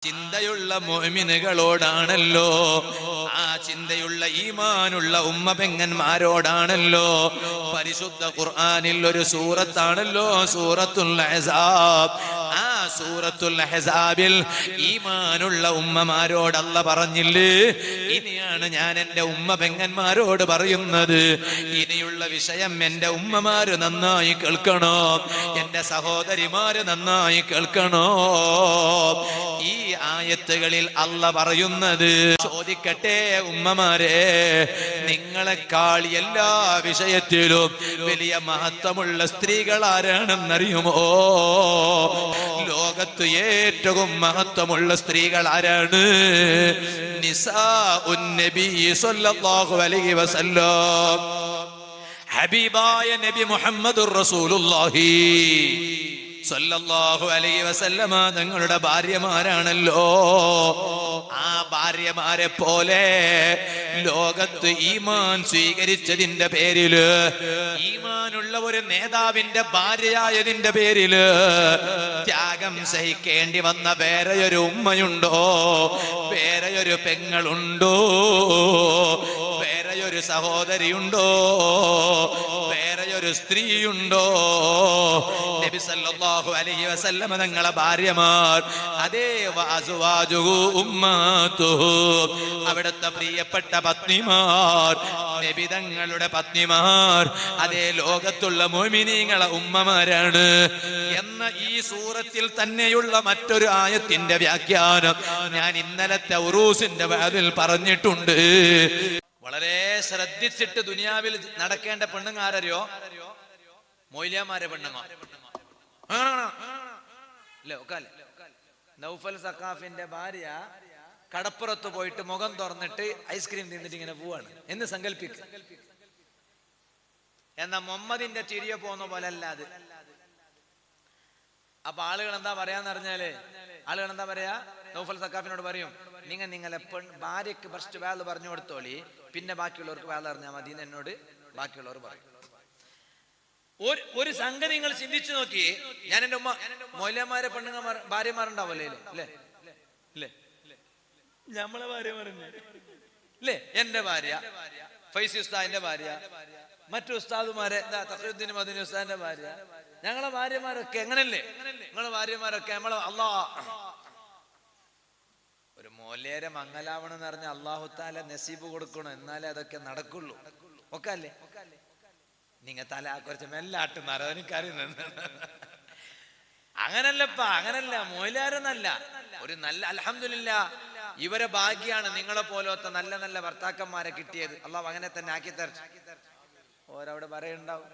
ചിന്തയുള്ള മുഅ്മിനുകളോടാണല്ലോ, ആ ചിന്തയുള്ള ഈമാനുള്ള ഉമ്മ പെങ്ങന്മാരോടാണല്ലോ. പരിശുദ്ധ ഖുർആനിൽ ഒരു സൂറത്താണല്ലോ സൂറത്തുൽ അഹ്സാബ്. ആ സൂറത്തുൽ അഹ്സാബിൽ ഈമാനുള്ള ഉമ്മമാരോട് അല്ലാഹ് പറഞ്ഞില്ലേ, ഇനിയാണ് ഞാൻ എൻ്റെ ഉമ്മ പെങ്ങന്മാരോട് പറയുന്നത്. ഇനിയുള്ള വിഷയം എൻ്റെ ഉമ്മമാര് നന്നായി കേൾക്കണോ, എൻ്റെ സഹോദരിമാര് നന്നായി കേൾക്കണോ. ഈ ആയത്തുകളിൽ അല്ലാഹ് പറയുന്നത്, ചോദിക്കട്ടെ ഉമ്മമാരെ, നിങ്ങളെക്കാൾ എല്ലാ വിഷയത്തിലും വലിയ മഹത്വമുള്ള സ്ത്രീകൾ ആരാണെന്നറിയുമോ? ലോകത്ത് ഏറ്റവും മഹത്വമുള്ള സ്ത്രീകൾ ആരാണ്? നിസാഉൻ നബി സ്വല്ലല്ലാഹു അലൈഹി വസല്ലം, ഹബീബായ നബി മുഹമ്മദുർ റസൂലുള്ളാഹി സല്ലല്ലാഹു അലൈഹി വസല്ലമ തങ്ങളുടെ ഭാര്യമാരാണല്ലോ. ആ ഭാര്യമാരെ പോലെ ലോകത്ത് ഈമാൻ സ്വീകരിച്ചതിന്റെ പേരില്, ഈമാനുള്ള ഒരു നേതാവിന്റെ ഭാര്യയായതിന്റെ പേരില് ത്യാഗം സഹിക്കേണ്ടി വന്ന വേറെയൊരു ഉമ്മയുണ്ടോ? വേറെയൊരു പെങ്ങളുണ്ടോ? വേറെയൊരു സഹോദരിയുണ്ടോ? വേറെയൊരു സ്ത്രീയുണ്ടോ? നബി സല്ലല്ലാഹു അലൈഹി വസല്ലം തങ്ങളെ ഭാര്യമാർ, അതേ വഅസ്വാജുഹു ഉമ്മത്തുഹു, അവിടുത്തെ പ്രിയപ്പെട്ട പത്നിമാർ, നബി തങ്ങളുടെ പത്നിമാർ, അതേ ലോകത്തുള്ള മുഅ്മിനീങ്ങളെ ഉമ്മമാരാണ് എന്ന ഈ സൂറത്തിൽ തന്നെയുള്ള മറ്റൊരു ആയത്തിന്റെ വ്യാഖ്യാനം ഞാൻ ഇന്നലത്തെ ഉറൂസിന്റെ വാതിൽ പറഞ്ഞിട്ടുണ്ട്. വളരെ ശ്രദ്ധിച്ചിട്ട് ദുനിയാവിൽ നടക്കേണ്ട പെണ്ണുങ്ങാരോ? മൊയ്ലിയാമാരെ പെണ്ണുങ്ങ നൗഫൽ സഖാഫിന്റെ ഭാര്യ കടപ്പുറത്ത് പോയിട്ട് മുഖം തുറന്നിട്ട് ഐസ്ക്രീം തിന്നിട്ട് ഇങ്ങനെ പോവാണ് എന്ന് സങ്കല്പിക്കുക. എന്നാ മുഹമ്മദിന്റെ ചിരിയ പോകുന്ന പോലെ അല്ല അത്. അപ്പൊ ആളുകൾ എന്താ പറയാന്ന് പറഞ്ഞാല്, ആളുകൾ എന്താ പറയാ? നൗഫൽ സഖാഫിനോട് പറയും, നിങ്ങളെ ഭാര്യക്ക് ഫസ്റ്റ് വേള് പറഞ്ഞു കൊടുത്തോളി, പിന്നെ ബാക്കിയുള്ളവർക്ക് വേള അറിഞ്ഞാൽ മതി എന്ന് എന്നോട് ബാക്കിയുള്ളവർ പറയും. ഒരു സംഗതി നിങ്ങൾ ചിന്തിച്ചു നോക്കി. ഞാൻ എന്റെ ഉമ്മ മൊയ്ലന്മാരെ പെണ്ണുങ്ങന്മാർ ഭാര്യമാരുണ്ടാവല്ലേ അല്ലേ? അല്ലേ? നമ്മളെ ഭാര്യമാരല്ലേ? എന്റെ ഭാര്യ ഫൈസി ഉസ്താദിന്റെ ഭാര്യ, മറ്റു ഉസ്താദുമാരെ തഖീഉദ്ദീൻ മദനി ഉസ്താദിന്റെ ഭാര്യ, ഞങ്ങളെ ഭാര്യമാരൊക്കെ എങ്ങനല്ലേ? നിങ്ങളെ ഭാര്യമാരൊക്കെ നമ്മളെ ഒരു മോലേരെ മംഗലാവണം എന്ന് പറഞ്ഞാൽ അല്ലാഹു തആല നസീബ് കൊടുക്കണം, എന്നാലേ അതൊക്കെ നടക്കുള്ളൂ. ഒക്കെ അല്ലേ? നിങ്ങ തല കുറച്ച് മെല്ലാട്ടുന്നാരോ എനിക്കറിയുന്നുണ്ട്. അങ്ങനല്ലപ്പാ, അങ്ങനല്ല, മൊയിലാരെന്നല്ല. ഒരു നല്ല അൽഹംദുലില്ലാ, ഇവരെ ഭാഗ്യാണ് നിങ്ങളെ പോലത്തെ നല്ല നല്ല ഭർത്താക്കന്മാരെ കിട്ടിയത്. അല്ലാഹു അങ്ങനെ തന്നെ ആക്കി തരട്ടെ. ഓരവിടെ പറയുണ്ടാവും,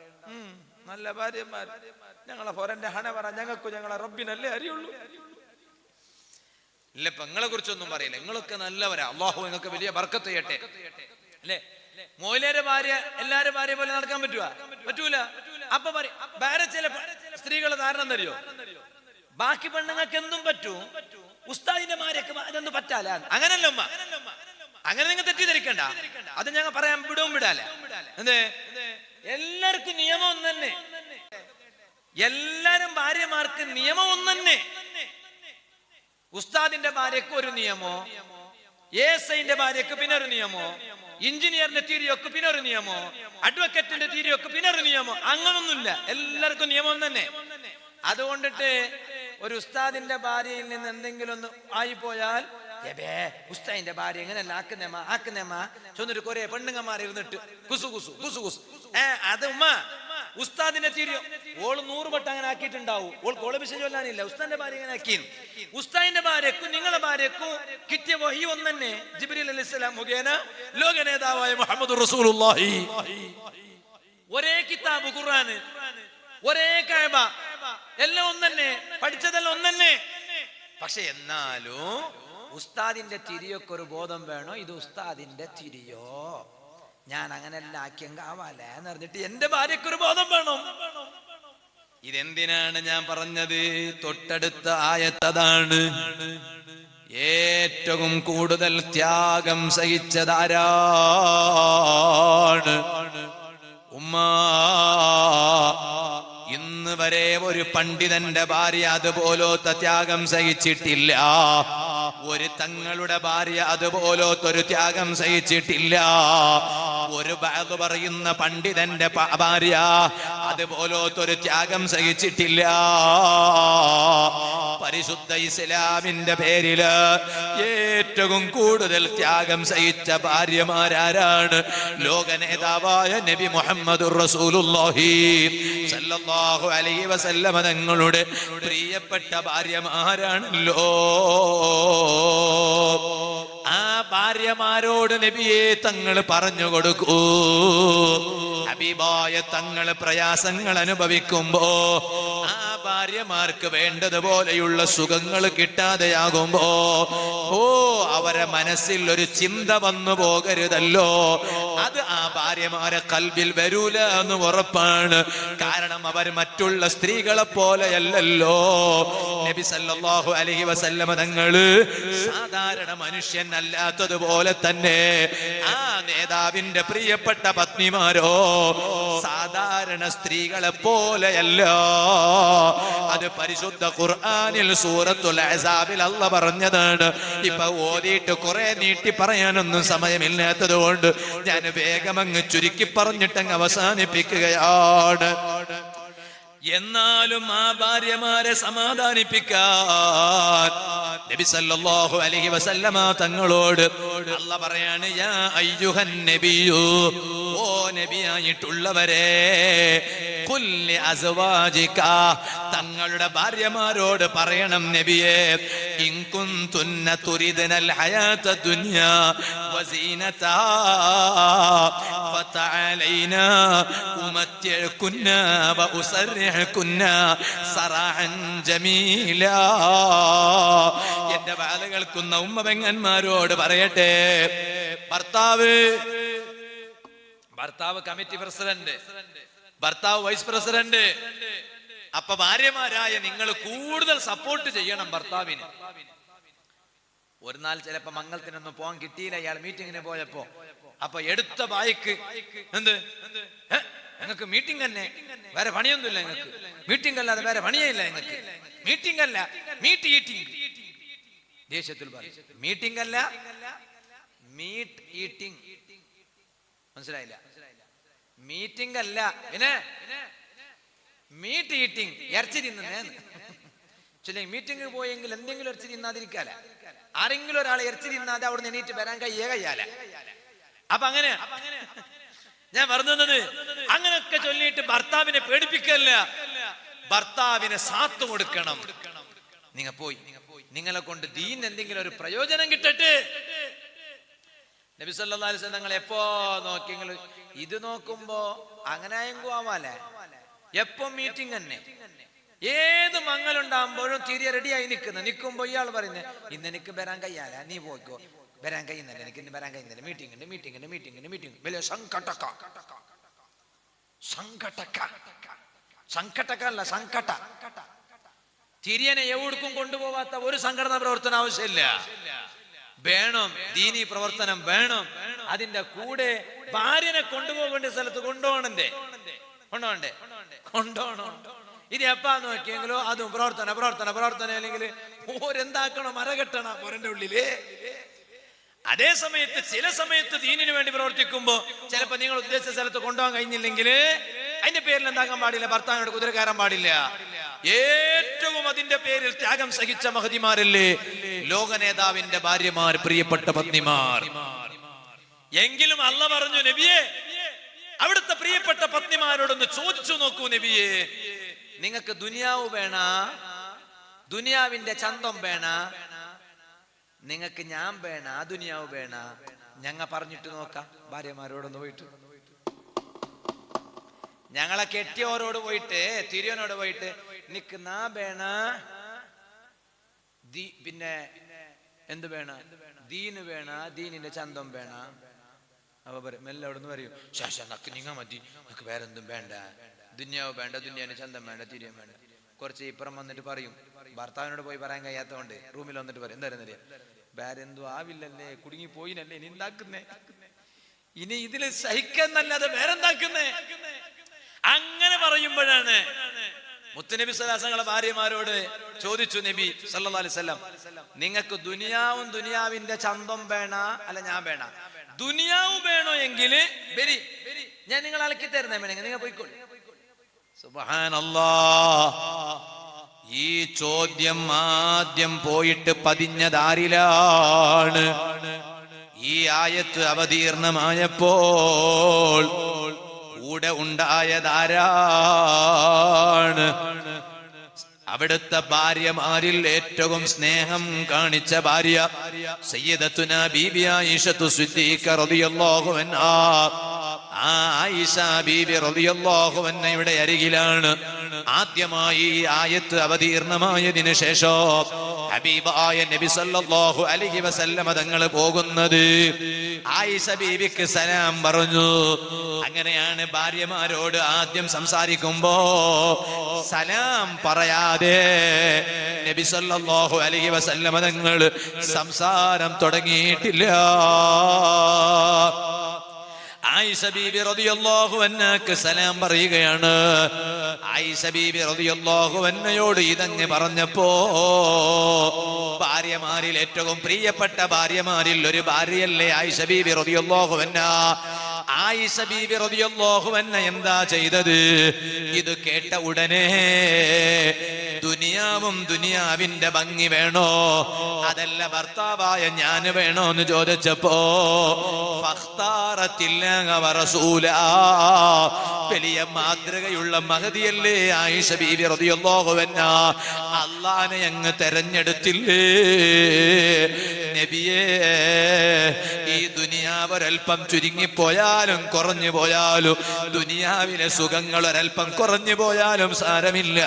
നല്ല ഭാര്യമാർ, ഞങ്ങളെ ഫോരന്റെ ഹണ പറ, ഞങ്ങൾക്ക് ഞങ്ങളെ റബ്ബിനല്ലേ അറിയുള്ളൂ. ഇല്ല, പെങ്ങളെ കുറിച്ചൊന്നും പറയില്ല, നിങ്ങളൊക്കെ നല്ലവരാ, അല്ലാഹു നിങ്ങൾക്ക് വലിയ ബർക്കത്ത് ചെയ്യട്ടെ അല്ലേ? മോയിലേരെ ഭാര്യ എല്ലാരും ഭാര്യ പോലെ നടക്കാൻ പറ്റൂല. അപ്പൊ വേറെ ചില സ്ത്രീകളെ ധാരണ തരുമോ? ബാക്കി പെണ്ണുങ്ങൾക്ക് എന്തും പറ്റും, ഉസ്താദിന്റെ ഭാര്യക്ക് അതൊന്നും പറ്റാല. അങ്ങനല്ല ഉമ്മ, അങ്ങനെ നിങ്ങൾ തെറ്റിദ്ധരിക്കണ്ട. അത് ഞങ്ങൾ പറയാൻ വിടാല. എന്തേ? എല്ലാവർക്കും നിയമം ഒന്ന് തന്നെ, എല്ലാരും ഭാര്യമാർക്ക് നിയമം ഒന്ന് തന്നെ. ഉസ്താദിന്റെ ഭാര്യക്ക് ഒരു നിയമോ, ഏസൈന്റെ ഭാര്യക്ക് പിന്നെ ഒരു നിയമോ, എഞ്ചിനീയറിന്റെ തീരിയൊക്കെ പിന്നെ ഒരു നിയമോ, അഡ്വക്കേറ്റിന്റെ തീരിയൊക്കെ പിന്നെ ഒരു നിയമോ, അങ്ങനൊന്നുമില്ല. എല്ലാവർക്കും നിയമം തന്നെ. അതുകൊണ്ടിട്ട് ഒരു ഉസ്താദിന്റെ ഭാര്യയിൽ നിന്ന് എന്തെങ്കിലും ഒന്ന് ആയിപ്പോയാൽ, ഉസ്താദിന്റെ ഭാര്യ എങ്ങനെയല്ല ആക്കുന്നേമ്മ ചൊന്നിട്ട് കുറെ പെണ്ണുങ്ങന്മാർ ഇരുന്നിട്ട് കുസു കുസു കുസു കുസു. അത് ഉമ്മ ഉസ്താദിന്റെ തീരിയോ ഓള് 100 വട്ടം അങ്ങനെ ആക്കിയിട്ടുണ്ടാവും. ഓൾക്ക് ഓളെ വിഷയം ചൊല്ലാനില്ല, ഉസ്താദിന്റെ ഭാര്യ ഇങ്ങനെ ആക്കി. ഉസ്താദിന്റെ ഭാര്യക്കും നിങ്ങളെ ഭാര്യക്കും കിട്ടിയ വഹി ഒന്ന് തന്നെ, ജിബ്രീൽ അലൈഹിസ്സലാം മുഖേന ലോക നേതാവായ മുഹമ്മദ് റസൂലുള്ളാഹി. ഒരേ കിതാബ് ഖുർആന്, ഒരേ കഅബ, എല്ലാം ഒന്നെ, പഠിച്ചതെല്ലാം ഒന്നെ. പക്ഷെ എന്നാലും ഉസ്താദിന്റെ തിരിയൊക്കെ ഒരു ബോധം വേണോ, ഇത് ഉസ്താദിന്റെ തിരിയോ, ഞാൻ അങ്ങനെല്ലാം ആക്കിയെങ്കാവാലേ എന്ന് പറഞ്ഞിട്ട് എന്റെ ഭാര്യക്കൊരു ബോധം വേണം. ഇതെന്തിനാണ് ഞാൻ പറഞ്ഞത്? തൊട്ടടുത്ത ആയത്തതാണ്. ഏറ്റവും കൂടുതൽ ത്യാഗം സഹിച്ചതാരാണ്? ഉമ്മ. ഇന്ന് വരെ ഒരു പണ്ഡിതന്റെ ഭാര്യ അതുപോലത്തെ ത്യാഗം സഹിച്ചിട്ടില്ല. ഒരു തങ്ങളുടെ ഭാര്യ അതുപോലത്തൊരു ത്യാഗം സഹിച്ചിട്ടില്ല. ഒരു ബാഗ് പറയുന്ന പണ്ഡിതന്റെ ഭാര്യ അതുപോലത്തൊരു ത്യാഗം സഹിച്ചിട്ടില്ല. പരിശുദ്ധ ഇസ്ലാമിന്റെ പേരില് ഏറ്റവും കൂടുതൽ ത്യാഗം സഹിച്ച ഭാര്യമാരാരാണ്? ലോക നേതാവായ നബി മുഹമ്മദുർ റസൂലുള്ളാഹി സല്ലല്ലാഹു അലൈഹി വസല്ലമ തങ്ങളുടെ പ്രിയപ്പെട്ട ഭാര്യമാരാണല്ലോ. ആ ഭാര്യമാരോട് നബിയെ തങ്ങൾ പറഞ്ഞു കൊടുക്കൂ, ഹബീബായ തങ്ങൾ പ്രയാസങ്ങൾ അനുഭവിക്കുമ്പോ ആ ഭാര്യമാർക്ക് വേണ്ടതുപോലെയുള്ള സുഖങ്ങൾ കിട്ടാതെയാകുമ്പോ അവരെ മനസ്സിൽ ഒരു ചിന്ത വന്നു പോകരുതല്ലോ. അത് ആ ഭാര്യമാരെ കൽബിൽ വരൂല എന്ന് ഉറപ്പാണ്. കാരണം അവർ മറ്റുള്ള സ്ത്രീകളെ പോലെയല്ലല്ലോ. നബി സല്ലല്ലാഹു അലൈഹി വസല്ലമ തങ്ങള് സാധാരണ മനുഷ്യൻ അല്ലാത്തതുപോലെ തന്നെ ആ നേതാവിന്റെ പ്രിയപ്പെട്ട പത്നിമാരോ സാധാരണ സ്ത്രീകളെ പോലെയല്ല. അത് പരിശുദ്ധ ഖുർആനിൽ സൂറത്തുൽ അഹ്സാബിൽ അല്ലാഹ് പറഞ്ഞതാണ്. ഇപ്പൊ ഓതിയിട്ട് കുറെ നീട്ടി പറയാനൊന്നും സമയമില്ലാത്തത് കൊണ്ട് ഞാൻ വേഗം അങ്ങ് ചുരുക്കി പറഞ്ഞിട്ടങ്ങ് അവസാനിപ്പിക്കുകയാണ്. എന്നാലും ആ ഭാര്യമാരെ സമാധാനിപ്പിക്കാൻ നബി സല്ലല്ലാഹു അലൈഹി വസല്ലമ തങ്ങളോട് അല്ലാഹ് പറയാണ്, യാ അയ്യുഹൻ നബിയു, ഓ നബിയായിട്ടുള്ളവരെ, ഖുല്ലി അസ്വാജിക, തങ്ങളുടെ ഭാര്യമാരോട് പറയണം നബിയേ, ഇൻ കുൻതുന്ന തുരിദനൽ ഹയാത ദുനിയാ വസീനതാ ഫതഅലൈനാ ഉമത്തിഅകുന്ന വഉസർരിഹകുന്ന സറാഹൻ ജമീലാ. എന്റെ വാല കേൾക്കുന്ന ഉമ്മ പെങ്ങന്മാരോട് പറയട്ടെ, ഭർത്താവ് കമ്മിറ്റി പ്രസിഡന്റ്, ഭർത്താവ് വൈസ് പ്രസിഡന്റ്. അപ്പൊ ഭാര്യമാരായ നിങ്ങൾ കൂടുതൽ സപ്പോർട്ട് ചെയ്യണം ഭർത്താവിന്. ഒരു നാൾ ചിലപ്പോ മംഗളത്തിനൊന്നും പോകാൻ കിട്ടിയില്ല, ഇയാൾ മീറ്റിങ്ങിന് പോയപ്പോ. അപ്പൊ എടുത്ത ബായിക്ക് എന്ത്, നിങ്ങൾക്ക് മീറ്റിംഗ് തന്നെ, വേറെ പണിയൊന്നുമില്ല നിങ്ങൾക്ക്, മീറ്റിംഗ് അല്ലാതെ വേറെ പണിയേ ഇല്ല നിങ്ങൾക്ക്, മീറ്റിംഗ് അല്ല മീറ്റ് ഈറ്റിംഗ്. ദേഷ്യത്തിൽ പറയും, മീറ്റിംഗ് അല്ല മീറ്റ് ഈറ്റിംഗ്. മനസ്സിലായില്ല? മീറ്റിംഗ് അല്ല, പിന്നെ മീറ്റ് ഈറ്റിംഗ്, ഇറച്ചി തിന്നുന്നേന്ന്. ചില മീറ്റിംഗ് പോയെങ്കിൽ എന്തെങ്കിലും ഇറച്ചി തിന്നാതിരിക്കാല, ആരെങ്കിലും ഒരാളെ ഇറച്ചി തിന്നാതെ അവിടെ നിന്ന് എണീറ്റ് വരാൻ കഴിയാല. അപ്പൊ അങ്ങനെ ഞാൻ പറഞ്ഞത്, അങ്ങനെയൊക്കെ ചൊല്ലിയിട്ട് ഭർത്താവിനെ പേടിപ്പിക്കല്ല, ഭർത്താവിനെ സാത്ത് കൊടുക്കണം. നിങ്ങൾ പോയി നിങ്ങളെ കൊണ്ട് ദീൻ എന്തെങ്കിലും ഒരു പ്രയോജനം കിട്ടട്ടെ. നബി സല്ലല്ലാഹു അലൈഹി വസല്ലം തങ്ങൾ എപ്പോ നോക്കിയെങ്കിലും ഇത് നോക്കുമ്പോ അങ്ങനെ ആവാലേ, എപ്പോ മീറ്റിംഗ് തന്നെ, ഏത് മംഗലുണ്ടാകുമ്പോഴും തിരികെ റെഡിയായി നിൽക്കുമ്പോ ഇയാൾ പറയുന്നത്, ഇന്ന് എനിക്ക് വരാൻ കഴിയാല, നീ പോയിക്കോ, വരാൻ കഴിയുന്നില്ല, എനിക്ക് ഇന്ന് വരാൻ കഴിയുന്നില്ല, മീറ്റിംഗ് വലിയ സങ്കട. തിരിയനെ എവിടേക്കും കൊണ്ടുപോകാത്ത ഒരു സംഘടനാ പ്രവർത്തനം ആവശ്യമില്ല. വേണം ദീനി പ്രവർത്തനം വേണം. അതിന്റെ കൂടെ ഭാര്യനെ കൊണ്ടുപോകേണ്ട സ്ഥലത്ത് കൊണ്ടുപോകണേ. ഇത് എപ്പാ നോക്കിയെങ്കിലോ അതും പ്രവർത്തനം അല്ലെങ്കിൽ ഓരെന്താക്കണോ മരകെട്ടണ പോരന്റെ ഉള്ളില്. അതേ സമയത്ത് ചില സമയത്ത് ദീനിനു വേണ്ടി പ്രവർത്തിക്കുമ്പോ ചിലപ്പോ നിങ്ങൾ ഉദ്ദേശിച്ച സ്ഥലത്ത് കൊണ്ടുപോകാൻ കഴിഞ്ഞില്ലെങ്കിൽ അതിന്റെ പേരിൽ എന്താക്കാൻ പാടില്ല, ഭർത്താവിനോട് കുതിര കയറാൻ പാടില്ല. ഏറ്റവും അതിന്റെ പേരിൽ ത്യാഗം സഹിച്ച മഹതിമാരല്ലേ ലോക നേതാവിന്റെ ഭാര്യമാർ, പ്രിയപ്പെട്ട പത്നിമാർ. എങ്കിലും അല്ലാഹ് പറഞ്ഞു, നബിയെ അവിടുത്തെ പ്രിയപ്പെട്ട പത്നിമാരോടൊന്ന് ചോദിച്ചു നോക്കൂ നബിയെ, നിങ്ങൾക്ക് ദുനിയാവ് വേണ, ദുനിയാവിന്റെ ചന്തം വേണ, നിങ്ങൾക്ക് ഞാൻ വേണ, ദുനിയാവ് വേണ? ഞങ്ങ പറഞ്ഞിട്ട് നോക്കാം. ഭാര്യമാരോടൊന്ന് പോയിട്ട്, ഞങ്ങളെ കെട്ടിയോരോട് പോയിട്ട്, തിരിയനോട് പോയിട്ട്, നിക്ക് നാ വേണ, പിന്നെ എന്ത് വേണ, ദീന് വേണ, ദീനിന്റെ ചന്തം വേണ. അവ പറയും, മെല്ലെ അവിടെ നിന്ന് പറയും, ശാശ നക്ക് നിങ്ങ മതി, നക്ക് വേറെന്തും വേണ്ട, ദുന്യാവ് വേണ്ട, ദുന്യാവിന്റെ ചന്തം വേണ്ട, തിരിയം വേണ്ട. കുറച്ച് ഇപ്പുറം വന്നിട്ട് പറയും, ഭർത്താവിനോട് പോയി പറയാൻ കഴിയാത്തതുകൊണ്ട് റൂമിൽ വന്നിട്ട് പറയും, എന്തായിരുന്നറിയാം, വേറെന്തോ ആവില്ലല്ലേ, കുടുങ്ങി പോയിനല്ലേ, ഇനി എന്താക്കുന്നേ, ഇനി ഇതില് സഹിക്കുന്നല്ലാതെ വേറെന്താക്കുന്നേ. അങ്ങനെ പറയുമ്പോഴാണ് മുത്തുനബി സല്ലല്ലാഹു ഭാര്യമാരോട് ചോദിച്ചു നബി സല്ലല്ലാഹു അലൈഹി വസല്ലം, നിങ്ങൾക്ക് ദുനിയാവും ദുനിയാവിന്റെ ചന്തം വേണ അല്ല ഞാൻ വേണ? ദുനിയാവ് വേണോ എങ്കിൽ വരി, ഞാൻ നിങ്ങൾ അലക്കി തരുന്നേ വേണമെങ്കിൽ നിങ്ങൾ പോയിക്കോളൂ. സുബ്ഹാനല്ലാഹ്. ഈ ചോദ്യം ആദ്യം പോയിട്ട് പതിഞ്ഞതാരിലാണ്? ഈ ആയത്ത് അവതീർണമായപ്പോൾ കൂടെ ഉണ്ടായതാരാണ്? അവിടുത്തെ ഭാര്യമാരിൽ ഏറ്റവും സ്നേഹം കാണിച്ച ഭാര്യ സയ്യിദത്തുനാ ബീബി ആയിഷത്തു സിദ്ദീഖ റളിയല്ലാഹു അൻഹാ. ആ ആയിഷ ബീബി റളിയല്ലാഹു അൻഹയുടെ അരികിലാണ് ആദ്യമായി ഈ ആയത്ത് അവതീർണമായതിനു ശേഷം ഹബീബായ നബി സല്ലല്ലാഹു അലൈഹി വസല്ലമ തങ്ങൾ പോകുന്നത്. ആയിഷ ബീബിക്ക് സലാം പറഞ്ഞു. അങ്ങനെയാണ് ഭാര്യമാരോട് ആദ്യം സംസാരിക്കുമ്പോ സലാം പറയാതെ നബി സല്ലല്ലാഹു അലൈഹി വസല്ലമ തങ്ങൾ സംസാരം തുടങ്ങിയിട്ടില്ല. ആയിഷ ബീബി റളിയല്ലാഹു അൻഹക്ക് സലാം പറയുകയാണ്. ആയിഷ ബീബി റളിയല്ലാഹു അൻഹയോട് ഇതങ്ങ് പറഞ്ഞപ്പോ ഭാര്യമാരിൽ ഏറ്റവും പ്രിയപ്പെട്ട ഭാര്യമാരിൽ ഒരു ഭാര്യയല്ലേ ആയിഷ ബീബി റളിയല്ലാഹു അൻഹ? ആയിഷ ബീബി റളിയല്ലാഹു അൻഹ എന്താ ചെയ്തത്? ഇത് കേട്ട ഉടനെ ദുനിയാവും ദുനിയാവിന്റെ ഭംഗി വേണോ അതല്ല ഭർത്താവായ ഞാൻ വേണോ എന്ന് ചോദിച്ചപ്പോ വലിയ മാതൃകയുള്ള മഹദിയല്ലേ ആയിഷ ബീബി റളിയല്ലാഹു അൻഹ, അല്ലാഹനെ അങ്ങ് തെരഞ്ഞെടുത്തില്ലേ നബിയേ? ഈ ദുനിയാവ് ഒരൽപ്പം ചുരുങ്ങിപ്പോയാലും കുറഞ്ഞു പോയാലും, ദുനിയാവിലെ സുഖങ്ങൾ ഒരൽപ്പം കുറഞ്ഞു പോയാലും സാരമില്ല,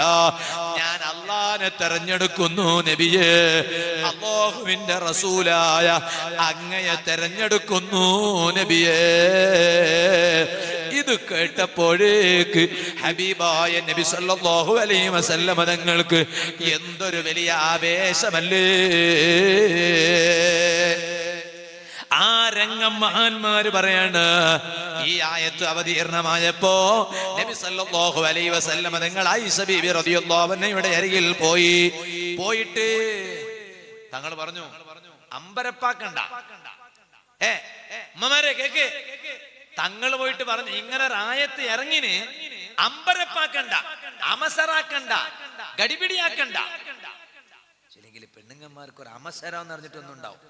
ഞാൻ അല്ലാഹനെ തെരഞ്ഞെടുക്കുന്നു നബിയേ. അല്ലാഹുവിന്റെ റസൂലായ അങ്ങയെ തെരഞ്ഞെടുക്കുന്നു നബിയേ. ഇത് കേട്ടപ്പോഴേക്ക് ഹബീബായ നബി സല്ലല്ലാഹു അലൈഹി വസല്ലമ തങ്ങൾക്ക് എന്തൊരു വലിയ ആവേശമല്ലേ! ആ രംഗം മഹാന്മാര് പറയാണ്. ഈ ആയത്ത് അവതീർണമായപ്പോ നബി സല്ലല്ലാഹു അലൈഹി വസല്ലമ തങ്ങൾ ആയിഷ ബീബി റളിയല്ലാഹു അൻഹയുടെ അരികിൽ പോയിട്ട് തങ്ങൾ പറഞ്ഞു, അമ്പരപ്പാക്കണ്ട. ഉമ്മമാരെ കേക്ക്, തങ്ങൾ പോയിട്ട് പറഞ്ഞു ഇങ്ങനെ ഒരു ആയത്ത് ഇറങ്ങിന്, അമ്പരപ്പാക്കണ്ട, അമസറാക്കണ്ട, ഗടിപിടിയാക്കണ്ട. ചിലെങ്കിൽ പെണ്ണുങ്ങന്മാർക്ക് ഒരു അമസരം എന്ന് പറഞ്ഞിട്ടൊന്നും ഉണ്ടാവും,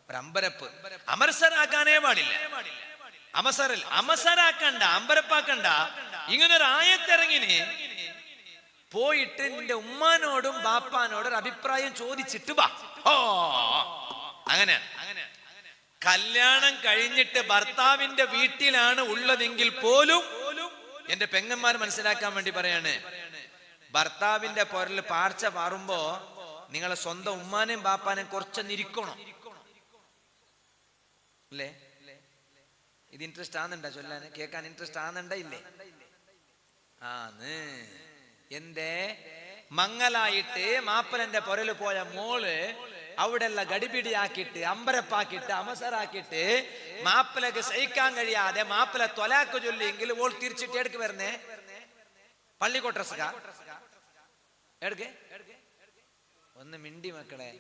ഒരു അമ്പരപ്പ്. അമർസരാക്കാനേ പാടില്ല. അമസരാക്കണ്ട, അമ്പരപ്പാക്കണ്ട. ഇങ്ങനൊരു ആയത്തിറങ്ങിന് പോയിട്ട് നിന്റെ ഉമ്മാനോടും ബാപ്പാനോടും ഒരു അഭിപ്രായം ചോദിച്ചിട്ട് വാ. ഓ അങ്ങനെ കല്യാണം കഴിഞ്ഞിട്ട് ഭർത്താവിന്റെ വീട്ടിലാണ് ഉള്ളതെങ്കിൽ പോലും എന്റെ പെങ്ങന്മാർ മനസ്സിലാക്കാൻ വേണ്ടി പറയാണ്, ഭർത്താവിന്റെ പൊരല് പാർച്ച പാറുമ്പോ നിങ്ങളെ സ്വന്തം ഉമ്മാനെയും ബാപ്പാനെയും കുറച്ചൊന്നിരിക്കണം അല്ലേ? ഇത് ഇൻട്രസ്റ്റ് ആണെന്നുണ്ടാ ചൊല്ലാന്, കേൾക്കാൻ ഇൻട്രസ്റ്റ് ആണെന്നുണ്ടാ ഇല്ലേ? എന്തേ മങ്ങലായിട്ട് മാപ്പലന്റെ പൊരല് പോയ മോള് അവിടെ എല്ലാം ഗടിപിടിയാക്കിയിട്ട് അമ്പരപ്പാക്കിയിട്ട് അമസറാക്കിയിട്ട് മാപ്പിളക്ക് സഹിക്കാൻ കഴിയാതെ മാപ്പിള തൊലാക്ക് ചൊല്ലിയെങ്കിൽ ഓൾ തിരിച്ചിട്ട് എടുക്ക് വരുന്നേ പള്ളിക്കോട്ടറസ്ക എടുക്ക് ഒന്ന് മിണ്ടി മക്കളെ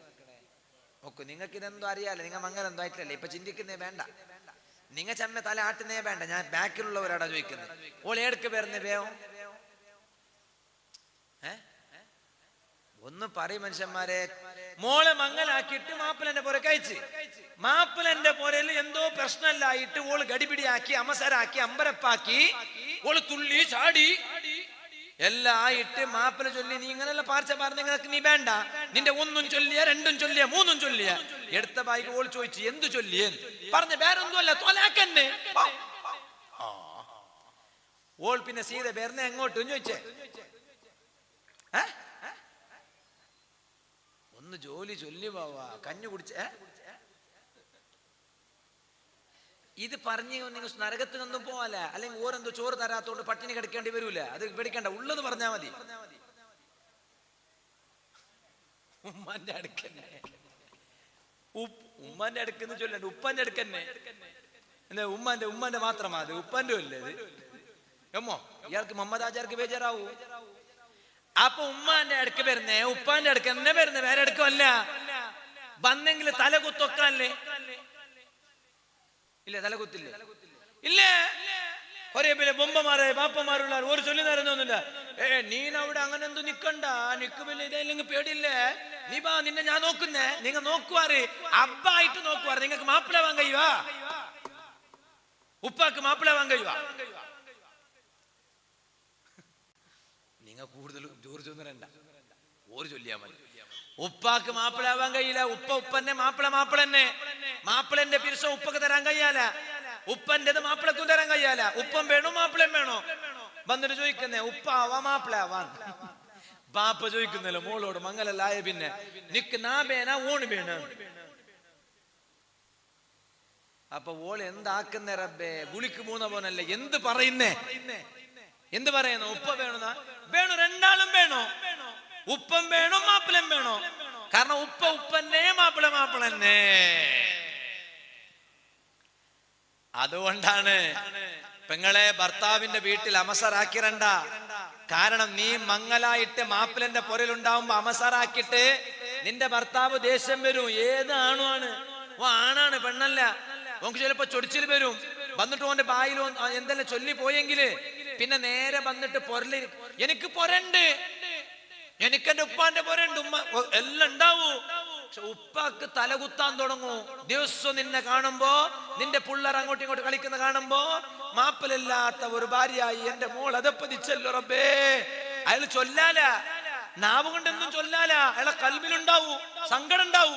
നോക്കൂ. നിങ്ങൾക്ക് ഇതെന്തോ അറിയാലോ, നിങ്ങൾ മങ്ങലെന്തോ ആയിട്ടില്ലല്ലേ ഇപ്പൊ ചിന്തിക്കുന്നേ വേണ്ട, നിങ്ങ ചമ്മ തല ആട്ടുന്നേ വേണ്ട. ഞാൻ ബാക്കിലുള്ളവരാടാ ചോദിക്കുന്നത്. ഓൾ എടുക്ക് വരുന്നേ വേവും ഒന്ന് പറയും മനുഷ്യന്മാരെ. മോളെ മങ്ങലാക്കിയിട്ട് മാപ്പിളന്റെ പോരെ കഴിച്ച്, മാപ്പിളന്റെ പോരയിൽ എന്തോ പ്രശ്നമില്ലായിട്ട് ഓള് ഗടിപിടിയാക്കി അമസരാക്കി അമ്പരപ്പാക്കി ഓള് തുള്ളി ചാടി എല്ലാം ആയിട്ട് മാപ്പിള ചൊല്ലി നീ ഇങ്ങനെയുള്ള പാർച്ച പറഞ്ഞ നീ വേണ്ട, നിന്റെ ഒന്നും ചൊല്ലിയ രണ്ടും ചൊല്ലിയ മൂന്നും ചൊല്ലിയ. എടുത്ത ബായിക്ക് ഓൾ ചോദിച്ചു എന്ത് ചൊല്ലിയേ പറഞ്ഞ വേറൊന്നും അല്ല തൊലാക്കന്നെ. ഓൾ പിന്നെ സീത പേർന്നെ എങ്ങോട്ടും ചോദിച്ചേ ഒന്ന് ജോലി ചൊല്ലി പോവാ കഞ്ഞു കുടിച്ച. ഇത് പറഞ്ഞ് നിങ്ങൾ നരകത്തിനൊന്നും പോവാല, അല്ലെങ്കിൽ ഓരെന്തോ ചോറ് തരാത്തോണ്ട് പട്ടിണി കിടക്കേണ്ടി വരൂല. അത് പേടിക്കണ്ട, ഉള്ളത് പറഞ്ഞാ മതി. ഉമ്മാന്റെ അടുക്കന്നെ, ഉമ്മാന്റെ അടുക്കെന്ന് ചൊല്ലണ്ട, ഉപ്പാന്റെ അടുക്കന്നെ. എന്താ ഉമ്മാന്റെ മാത്രമാ അത്, ഉപ്പാന്റെ അല്ലേ ഇത്? എമ്മോ ഇയാൾക്ക് മുഹമ്മദ് ആചാർക്ക് ബേജാറാവൂ. അപ്പൊ ഉമ്മാന്റെ അടുക്ക് വരുന്നേ ഉപ്പാന്റെ അടുക്ക് എന്നെ വരുന്നേ വേറെ അടുക്കല്ല. വന്നെങ്കിൽ തലകുത്തൊക്കല്ലേ? ഇല്ല, തലകുത്തില്ലേ? ഇല്ല. ഒരേ പിന്നെ ബൊമ്പമാരെ ബാപ്പമാരുള്ള ഒരു ചൊല്ലി നേരുന്നില്ല. നീനവിടെ അങ്ങനെ എന്തു നിക്കണ്ട, നിക്കുമില്ല ഇതല്ലെങ്കിൽ പേടിയില്ലേ, നീ ബാ, നിന്നെ ഞാൻ നോക്കുന്നേ. നിങ്ങൾ നോക്കുവാറ് അബ്ബായിട്ട് നോക്കുവാറ്. നിങ്ങൾക്ക് മാപ്പിള വാങ്ങയുവാ, ഉപ്പാക്ക് മാപ്പിള വാങ്ങയുവാ. നിങ്ങൾ കൂടുതൽ ദൂർചൊന്നരണ്ട, ഓര് ചൊല്ലിയാ മതി. ഉപ്പാക്ക് മാപ്പിളാവാൻ കഴിയില്ല. ഉപ്പന്നെ മാപ്പിളന്നെ. മാപ്പിളന്റെ പിരിശം ഉപ്പക്ക് തരാൻ കഴിയാല, ഉപ്പന്റേത് മാപ്പിളക്കും തരാൻ കഴിയാല. ഉപ്പം വേണോ മാപ്പിളം വേണോ? വന്നിട്ട് ചോദിക്കുന്നേ ഉപ്പാവാ മാപ്പിളാവാൻ. ബാപ്പ ചോദിക്കുന്നല്ലോ മോളോട്, മംഗലല്ലായ പിന്നെ നിക്ക് നാ വേണ ഓണ് വേണ. അപ്പൊ ഓൾ എന്താക്കുന്ന റബ്ബേ, വിളിക്ക് മൂന്ന പോനല്ലേ എന്ത് പറയുന്നേ? എന്ത് പറയുന്നു? ഉപ്പ വേണോ? വേണോ, രണ്ടാളും വേണോ. ഉപ്പം വേണോ മാപ്പിളം വേണോ? കാരണം ഉപ്പന്നെ മാപ്പിളന്നെ. അതുകൊണ്ടാണ് പെങ്ങളെ ഭർത്താവിന്റെ വീട്ടിൽ അമസറാക്കിരണ്ട. കാരണം നീ മംഗലായിട്ട് മാപ്പിളന്റെ പൊരലുണ്ടാവുമ്പോ അമസറാക്കിട്ട് നിന്റെ ഭർത്താവ് ദേഷ്യം വരും. ഏത് ആണുമാണ്? ഓ ആണാണ്, പെണ്ണല്ല. ഓക്ക് ചിലപ്പോ ചൊടിച്ചിൽ വരും. വന്നിട്ട് ഓന്റെ ബായിൽ എന്തെല്ലാം ചൊല്ലി പോയെങ്കില് പിന്നെ നേരെ വന്നിട്ട് പൊരല്, എനിക്ക് പൊരണ്ട്, എനിക്ക് എന്റെ ഉപ്പാന്റെ പൊരണ്ട്, ഉമ്മ എല്ലാം ഉണ്ടാവൂ. പക്ഷെ ഉപ്പാക്ക് തലകുത്താൻ തുടങ്ങൂ. ദിവസം നിന്നെ കാണുമ്പോ, നിന്റെ പിള്ളേർ അങ്ങോട്ടും ഇങ്ങോട്ട് കളിക്കുന്ന കാണുമ്പോ, മാപ്പിലില്ലാത്ത ഒരു ഭാര്യയായി എന്റെ മോൾ അതപ്പതിച്ചല്ലോ റബ്ബേ. അയാൾ ചൊല്ലാല, നാവ് കൊണ്ടൊന്നും ചൊല്ലാല, അയാളെ കൽബിലുണ്ടാവൂ, സങ്കടം ഉണ്ടാവൂ.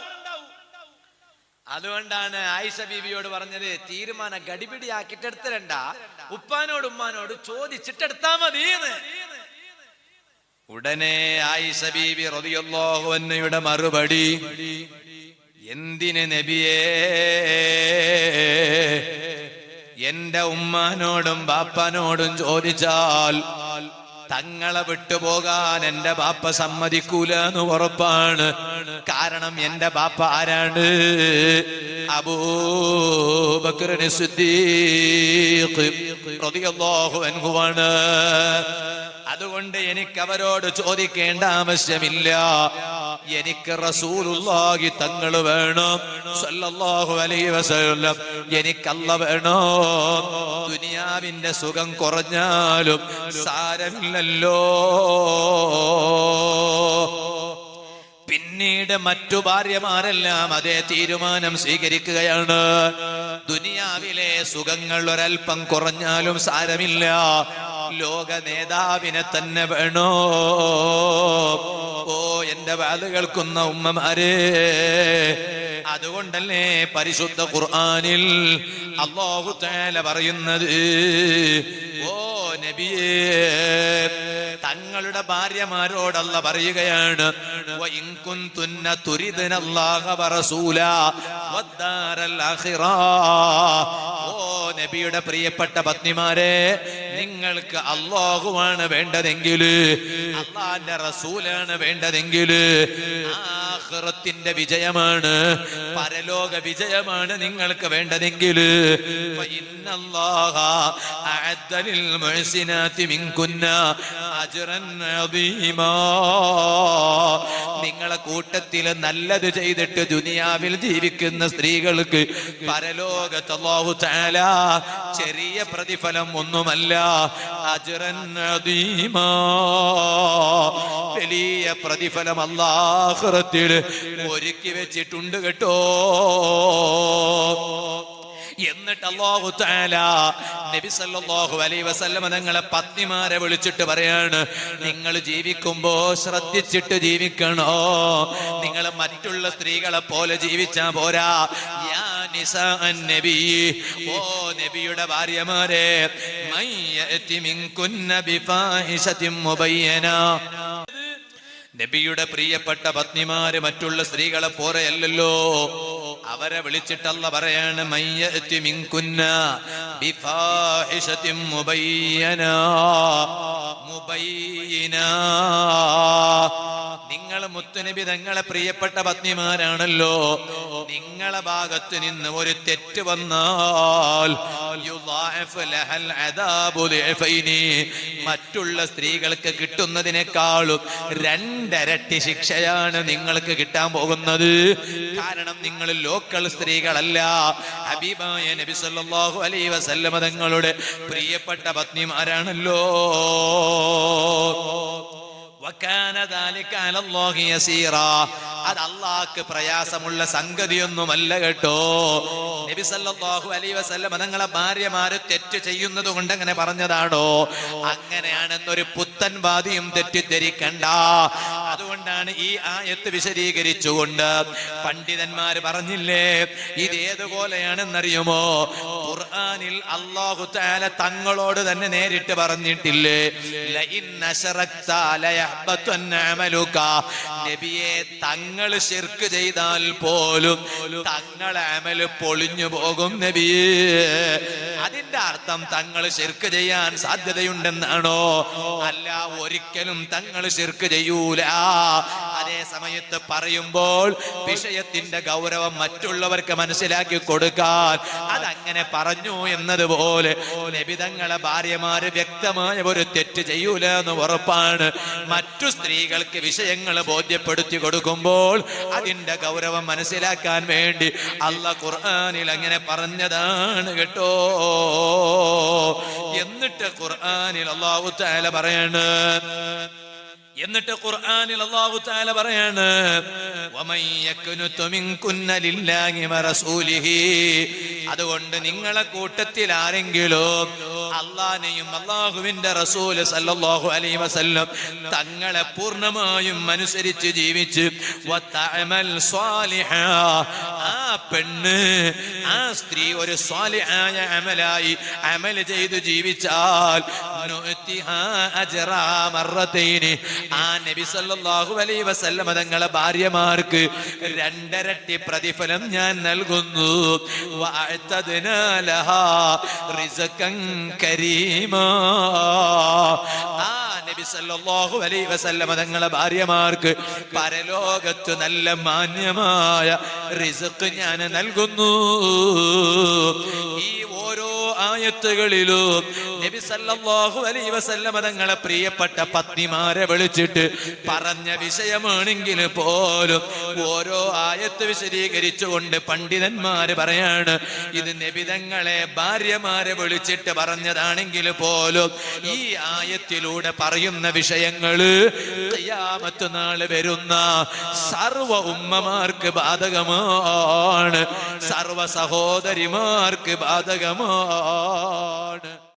അതുകൊണ്ടാണ് ആയിഷ ബീവിയോട് പറഞ്ഞത്, തീരുമാനം ഗടിപിടിയാക്കിട്ട് എടുത്തിരണ്ട, ഉപ്പാനോട് ഉമ്മാനോട് ചോദിച്ചിട്ടെടുത്താ മതിയെന്ന്. ഉടനെ ആയിഷ ബീവി റളിയല്ലാഹു അൻഹയുടെ മറുപടി, എന്തിന് നബിയേ, എന്റെ ഉമ്മാനോടും ബാപ്പാനോടും ചോദിച്ചാൽ തങ്ങളെ വിട്ടുപോകാൻ എന്റെ ബാപ്പ സമ്മതിക്കൂല എന്ന് ഉറപ്പാണ്. കാരണം എന്റെ ബാപ്പ ആരാണ്? അബൂബക്കർ സിദ്ദീഖ് റളിയല്ലാഹു അൻഹു ആണ്. അതുകൊണ്ട് എനിക്ക് അവരോട് ചോദിക്കേണ്ട ആവശ്യമില്ല. എനിക്ക് റസൂലുള്ളാഹി തങ്ങൾ വേണം സല്ലല്ലാഹു അലൈഹി വസല്ലം. എനിക്ക് അല്ലാഹ് വേണം. ദുനിയാവിന്റെ സുഖം കുറഞ്ഞാലും സാരമില്ലല്ലോ. പിന്നീട് മറ്റു ഭാര്യമാരെല്ലാം അതേ തീരുമാനം സ്വീകരിക്കുകയാണ്. ദുനിയാവിലെ സുഖങ്ങൾ ഒരൽപ്പം കുറഞ്ഞാലും സാരമില്ല, ലോക നേതാവിനെ തന്നെ വേണോ. ഓ എന്റെ വാത് കേൾക്കുന്ന ഉമ്മമാരെ, അതുകൊണ്ടല്ലേ പരിശുദ്ധ ഖുർആനിൽ അല്ലാഹു തആല പറയുന്നത്, ഓ നബിയേ, തങ്ങളുടെ ഭാര്യമാരോടല്ല പറയുകയാണ്, വഇൻ കുൻതുന്ന തുരിദനല്ലാഹ വറസൂല വദ്ദാരൽ ആഖിറ. ഓ നബിയുടെ പ്രിയപ്പെട്ട പത്നിമാരെ, നിങ്ങൾക്ക് അല്ലാഹുവാണ് വേണ്ടതെങ്കിൽ, അല്ലാഹുവിന്റെ റസൂലാണ് വേണ്ടതെങ്കിൽ, ആഖിറത്തിന്റെ വിജയമാണ്, പരലോക വിജയമാണ് നിങ്ങൾക്ക് വേണ്ടതെങ്കിൽ, ഫഇന്നല്ലാഹ അഅദ്ദ ലിൽ മുഹ്സിനാതി മിൻകുന്ന അജ്റൻ അദീമാ. നിങ്ങളെ കൂട്ടത്തിൽ നല്ലത് ചെയ്തിട്ട് ദുനിയാവിൽ ജീവിക്കുന്ന സ്ത്രീകൾക്ക് പരലോകത്ത് അല്ലാഹു തആല ചെറിയ പ്രതിഫലം ഒന്നുമല്ല, അജ്റൻ അദീമാ, വലിയ പ്രതിഫലം അല്ലാഹുറത്തിൽ ഒരുക്കി വെച്ചിട്ടുണ്ട് കേട്ടോ. എന്നിട്ട് അല്ലാഹു തആല നബി സല്ലല്ലാഹു അലൈഹി വസല്ലം തങ്ങളെ പത്നിമാരെ വിളിച്ചിട്ട് പറയാണ്, നിങ്ങൾ ജീവിക്കുമ്പോ ശ്രദ്ധിച്ചിട്ട് ജീവിക്കണോ. നിങ്ങൾ മറ്റുള്ള സ്ത്രീകളെ പോലെ ജീവിച്ചാ പോരാ. യാ നിസാഅൻ നബി, ഓ നബിയുടെ ഭാര്യമാരെ, മയ്യതി മിൻകുന്ന ബിഫാഹിശതിൻ മുബയ്യന. നബിയുടെ പ്രിയപ്പെട്ട പത്നിമാര് മറ്റുള്ള സ്ത്രീകളെ പോലെയല്ലല്ലോ. അവരെ വിളിച്ചിട്ടല്ല പറയാണ്, മയ്യതി മിൻകുന്ന ബിഫാഹിശതിൻ മുബയ്യന. മുബയ്യന നിങ്ങൾ മുത്തുനബി തങ്ങളെ പ്രിയപ്പെട്ട പത്നിമാരാണല്ലോ. നിങ്ങളെ ഭാഗത്ത് നിന്ന് ഒരു തെറ്റ് വന്നാൽ മറ്റുള്ള സ്ത്രീകൾക്ക് കിട്ടുന്നതിനേക്കാളും 2 ഇരട്ടി ശിക്ഷയാണ് നിങ്ങൾക്ക് കിട്ടാൻ പോകുന്നത്. കാരണം നിങ്ങൾ ലോക്കൽ സ്ത്രീകളല്ല, ഹബീബായ നബി സല്ലല്ലാഹു അലൈഹി വസല്ലമ തങ്ങളുടെ പ്രിയപ്പെട്ട പത്നിമാരാണല്ലോ. അത് അല്ലാഹുവിന് പ്രയാസമുള്ള സംഗതിയൊന്നുമല്ല കേട്ടോ. നബി സല്ലല്ലാഹു അലൈഹി വസല്ലം തങ്ങളെ ഭാര്യമാര് തെറ്റ് ചെയ്യുന്നത് കൊണ്ട് അങ്ങനെ പറഞ്ഞതാണോ? അങ്ങനെയാണെന്നൊരു പുത്തൻ വാദിയും തെറ്റിദ്ധരിക്കണ്ട. അതുകൊണ്ടാണ് ഈ ആയത്ത് വിശദീകരിച്ചുകൊണ്ട് പണ്ഡിതന്മാര് പറഞ്ഞില്ലേ, ഇത് ഏതുപോലെയാണെന്നറിയുമോ? ഖുർആനിൽ അല്ലാഹു തആല തങ്ങളോട് തന്നെ നേരിട്ട് പറഞ്ഞിട്ടില്ലേ, ലഇൻ അശറക്ത ലയഹ്ബതന്ന അമലുക. നബിയെ, തങ്ങൾ ശിർക്ക് ചെയ്താൽ പോലും തങ്ങളെ അമല് പൊളിഞ്ഞു പോകും നബിയേ. അതിന്റെ അർത്ഥം തങ്ങൾ ശിർക്ക് ചെയ്യാൻ സാധ്യതയുണ്ടെന്നാണോ? അല്ല, ഒരിക്കലും തങ്ങൾ ശിർക്ക് ചെയ്യൂല. അതേ സമയത്ത് പറയുമ്പോൾ വിഷയത്തിന്റെ ഗൗരവം മറ്റുള്ളവർക്ക് മനസ്സിലാക്കി കൊടുക്കാൻ അതങ്ങനെ പറഞ്ഞു എന്നതുപോലെ നബി തങ്ങളെ ഭാര്യമാര് വ്യക്തമായ ഒരു തെറ്റ് ചെയ്യൂല എന്ന് ഉറപ്പാണ്. മറ്റു സ്ത്രീകൾക്ക് വിഷയങ്ങൾ ബോധ്യപ്പെടുത്തി കൊടുക്കുമ്പോൾ അതിന്റെ ഗൗരവം മനസ്സിലാക്കാൻ വേണ്ടി അല്ലാഹു ഖുർആനിൽ അങ്ങനെ പറഞ്ഞതാണ് കേട്ടോ. എന്നിട്ട് ഖുർആനിൽ അല്ലാഹു തആല പറയാണ് വമൻ യക്നുതു മിൻകുന്ന ലില്ലാഹി വറസൂലിഹി. അതുകൊണ്ട് നിങ്ങളെ കൂട്ടത്തിൽ ആരെങ്കിലും അല്ലാഹുവിനെയും അല്ലാഹുവിന്റെ റസൂൽ സല്ലല്ലാഹു അലൈഹി വസല്ലം തങ്ങളെ പൂർണ്ണമായും അനുസരിച്ച് ജീവിച്ച് വതഅമൽ സ്വാലിഹാ, ആ പെണ്ണ്, ആ സ്ത്രീ ഒരു സ്വാലിഹായ അമലായി അമൽ ചെയ്തു ജീവിച്ചാൽ നുഅതിഹാ അജ്റാ മറതൈനി. ആ നബി സല്ലല്ലാഹു അലൈഹി വസല്ലം തങ്ങളെ ഭാര്യമാർക്ക് 2 ഇരട്ടി പ്രതിഫലം ഞാൻ നൽകുന്നു. വഅതദ്നാ ലഹാ റിസ്കൻ കരീമാ. ആ നബി സല്ലല്ലാഹു അലൈഹി വസല്ലം തങ്ങളെ ഭാര്യമാർക്ക് പരലോകത്ത് നല്ല മാന്യമായ റിസ്ക് ഞാൻ നൽകുന്നു. ഈ ഓരോ ആയത്തുകളിലും നബി സല്ലല്ലാഹു അലൈഹി വസല്ലം തങ്ങളെ പ്രിയപ്പെട്ട പത്നിമാരെ വിളിച്ചിട്ട് പറഞ്ഞ വിഷയമാണെങ്കിൽ പോലും ഓരോ ആയത്ത് വിശദീകരിച്ചുകൊണ്ട് പണ്ഡിതന്മാര് പറയാണ്, ഇത് നബി തങ്ങളെ ഭാര്യമാരെ വിളിച്ചിട്ട് പറഞ്ഞതാണെങ്കിൽ പോലും ഈ ആയത്തിലൂടെ പറയുന്ന വിഷയങ്ങള് ഖിയാമത്ത് നാൾ വരുന്ന സർവ ഉമ്മമാർക്ക് ബാധകമാണ്, സർവ സഹോദരിമാർക്ക് ബാധകമാണ്.